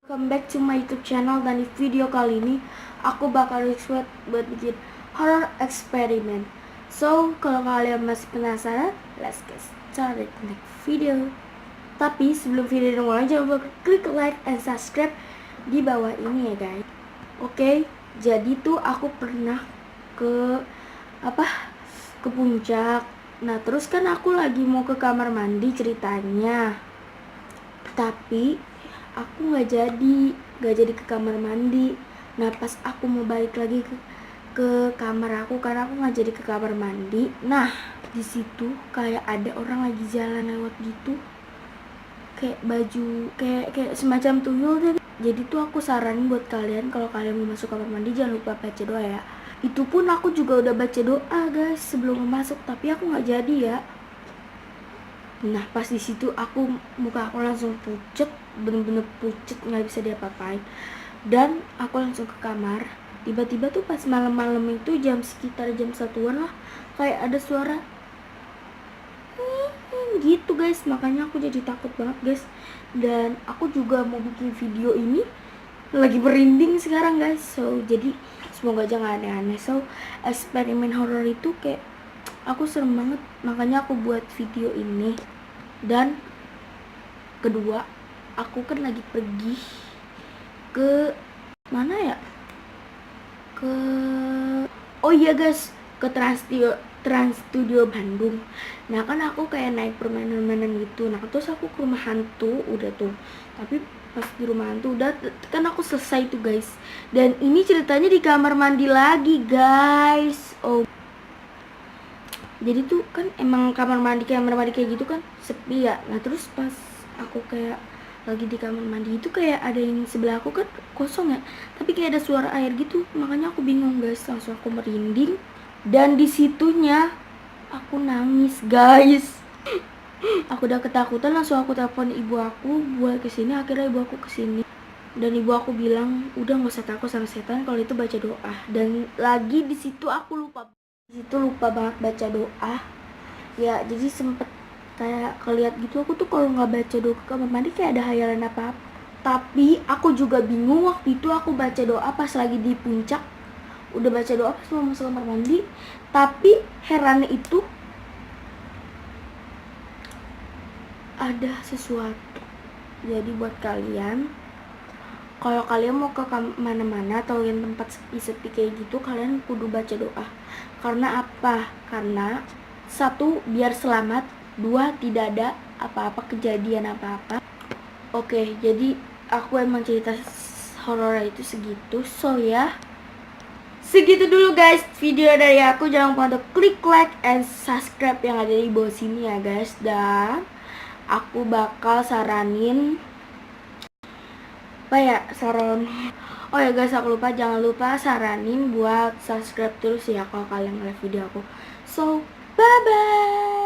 Welcome back to my YouTube channel. Dan di video kali ini aku bakal request buat bikin horror eksperimen. So kalau kalian masih penasaran, let's get started the video. Tapi sebelum video ini mulai, jangan lupa klik like and subscribe di bawah ini ya guys. Oke, jadi tuh aku pernah ke ke puncak. Nah terus kan aku lagi mau ke kamar mandi ceritanya, tapi aku nggak jadi ke kamar mandi. Nah pas aku mau balik lagi ke kamar aku, karena aku nggak jadi ke kamar mandi, nah di situ kayak ada orang lagi jalan lewat gitu, kayak baju kayak semacam tuyul deh. Jadi tuh aku saranin buat kalian, kalau kalian mau masuk kamar mandi jangan lupa baca doa ya. Itu pun aku juga udah baca doa guys sebelum masuk, tapi aku nggak jadi ya. Nah pas di situ muka aku langsung pucet, bener-bener pucet, nggak bisa diapa-apain. Dan aku langsung ke kamar. Tiba-tiba tuh pas malam-malam itu sekitar jam 1-an lah, kayak ada suara gitu guys. Makanya aku jadi takut banget guys. Dan aku juga mau bikin video ini lagi merinding sekarang guys. So jadi semoga jangan aneh-aneh. So eksperimen horor itu kayak aku serem banget, makanya aku buat video ini. Dan kedua, aku kan lagi pergi ke mana ya? Oh iya guys, ke Trans Studio Bandung. Nah kan aku kayak naik permainan-permainan gitu. Nah terus aku ke rumah hantu udah tuh. Tapi pas di rumah hantu udah kan aku selesai tuh guys. Dan ini ceritanya di kamar mandi lagi guys. Oh, jadi tuh kan emang kamar mandi kayak gitu kan sepi ya. Nah terus pas aku kayak lagi di kamar mandi itu kayak ada yang sebelah aku kan kosong ya, tapi kayak ada suara air gitu. Makanya aku bingung guys, langsung aku merinding. Dan disitunya aku nangis guys. Aku udah ketakutan, langsung aku telepon ibu aku buat kesini. Akhirnya ibu aku kesini dan ibu aku bilang udah nggak usah takut sama setan, kalau itu baca doa. Dan lagi di situ aku lupa banget baca doa ya. Jadi sempet kayak keliat gitu. Aku tuh kalau nggak baca doa ke kamar mandi kayak ada hayalan apa-apa. Tapi aku juga bingung waktu itu aku baca doa pas lagi di puncak, udah baca doa pas mau masuk kamar mandi. Tapi herannya itu ada sesuatu. Jadi buat kalian, kalau kalian mau ke mana-mana atau yang tempat sepi-sepi kayak gitu, kalian kudu baca doa. Karena apa? Karena satu, biar selamat. Dua, tidak ada apa-apa kejadian apa-apa. Oke, jadi aku emang cerita horor itu segitu. So ya, segitu dulu guys video dari aku. Jangan lupa untuk klik like and subscribe yang ada di bawah sini ya guys. Dan aku bakal saranin oh ya guys, aku lupa, jangan lupa saranin buat subscribe terus ya kalau kalian ngeliat video aku. So bye bye.